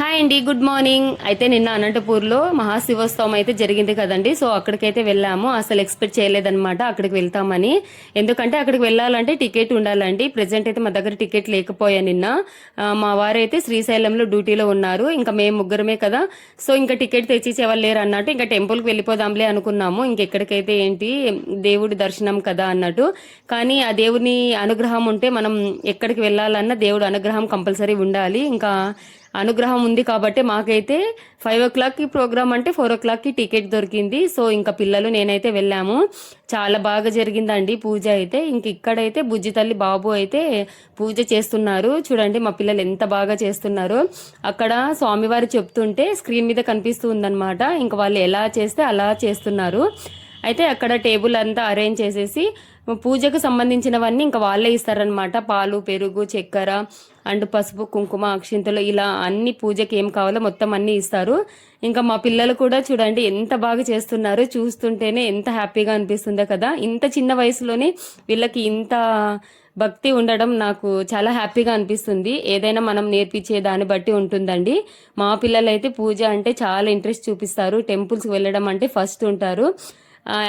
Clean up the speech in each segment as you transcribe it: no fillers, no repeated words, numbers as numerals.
Hi అండి, good morning. అయితే నిన్న అనంతపూర్లో మహాశివోత్సవం అయితే జరిగింది కదండి. సో అక్కడికైతే వెళ్ళాము. అసలు ఎక్స్పెక్ట్ చేయలేదన్నమాట అక్కడికి వెళ్తామని. ఎందుకంటే అక్కడికి వెళ్ళాలంటే టికెట్ ఉండాలండి. ప్రెసెంట్ అయితే మా దగ్గర టికెట్ లేకపోయా నిన్న. మా వారైతే శ్రీశైలంలో డ్యూటీలో ఉన్నారు. ఇంకా మేము ముగ్గురమే కదా. సో ఇంకా టికెట్ తెచ్చిచ్చేవాళ్ళు లేరు అన్నట్టు ఇంకా టెంపుల్కి వెళ్ళిపోదాంలే అనుకున్నాము. ఇంకెక్కడికైతే ఏంటి, దేవుడి దర్శనం కదా అన్నట్టు. కానీ ఆ దేవుని అనుగ్రహం ఉంటే మనం ఎక్కడికి వెళ్ళాలన్నా దేవుడు అనుగ్రహం కంపల్సరీ ఉండాలి. ఇంకా అనుగ్రహం ఉంది కాబట్టి మాకైతే 5 o'clockకి ప్రోగ్రామ్ అంటే 4 o'clockకి టికెట్ దొరికింది. సో ఇంకా పిల్లలు నేనైతే వెళ్ళాము. చాలా బాగా జరిగిందండి పూజ అయితే. ఇంక ఇక్కడైతే బుజ్జి తల్లి బాబు అయితే పూజ చేస్తున్నారు. చూడండి మా పిల్లలు ఎంత బాగా చేస్తున్నారో. అక్కడ స్వామివారు చెప్తుంటే స్క్రీన్ మీద కనిపిస్తూ ఉందన్నమాట. ఇంకా వాళ్ళు ఎలా చేస్తే అలా చేస్తున్నారు. అయితే అక్కడ టేబుల్ అంతా అరేంజ్ చేసేసి పూజకు సంబంధించినవన్నీ ఇంకా వాళ్ళే ఇస్తారనమాట. పాలు, పెరుగు, చక్కెర అండ్ పసుపు, కుంకుమ, అక్షింతలు ఇలా అన్ని పూజకి ఏం కావాలో మొత్తం అన్ని ఇస్తారు. ఇంకా మా పిల్లలు కూడా చూడండి ఎంత బాగా చేస్తున్నారు. చూస్తుంటేనే ఎంత హ్యాపీగా అనిపిస్తుందో కదా. ఇంత చిన్న వయసులోనే వీళ్ళకి ఇంత భక్తి ఉండడం నాకు చాలా హ్యాపీగా అనిపిస్తుంది. ఏదైనా మనం నేర్పించే దాన్ని బట్టి ఉంటుందండి. మా పిల్లలైతే పూజ అంటే చాలా ఇంట్రెస్ట్ చూపిస్తారు. టెంపుల్స్కి వెళ్ళడం అంటే ఫస్ట్ ఉంటారు.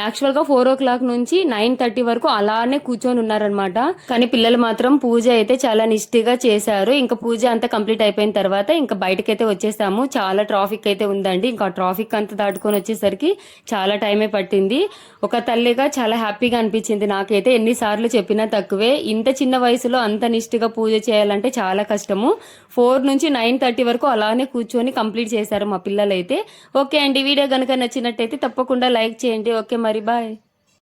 యాక్చువల్గా 4 o'clock నుంచి 9:30 వరకు అలానే కూర్చొని ఉన్నారనమాట. కానీ పిల్లలు మాత్రం పూజ అయితే చాలా నిష్ఠగా చేశారు. ఇంకా పూజ అంతా కంప్లీట్ అయిపోయిన తర్వాత ఇంకా బయటకైతే వచ్చేసాము. చాలా ట్రాఫిక్ అయితే ఉందండి. ఇంకా ట్రాఫిక్ అంతా దాటుకొని వచ్చేసరికి చాలా టైమే పట్టింది. ఒక తల్లిగా చాలా హ్యాపీగా అనిపించింది నాకైతే. ఎన్నిసార్లు చెప్పినా తక్కువే. ఇంత చిన్న వయసులో అంత నిష్ఠగా పూజ చేయాలంటే చాలా కష్టము. 4 నుంచి 9:30 వరకు అలానే కూర్చొని కంప్లీట్ చేశారు మా పిల్లలైతే. ఓకే అండి, వీడియో కనుక నచ్చినట్టయితే తప్పకుండా లైక్ చేయండి. ఓకే మరి, బాయ్.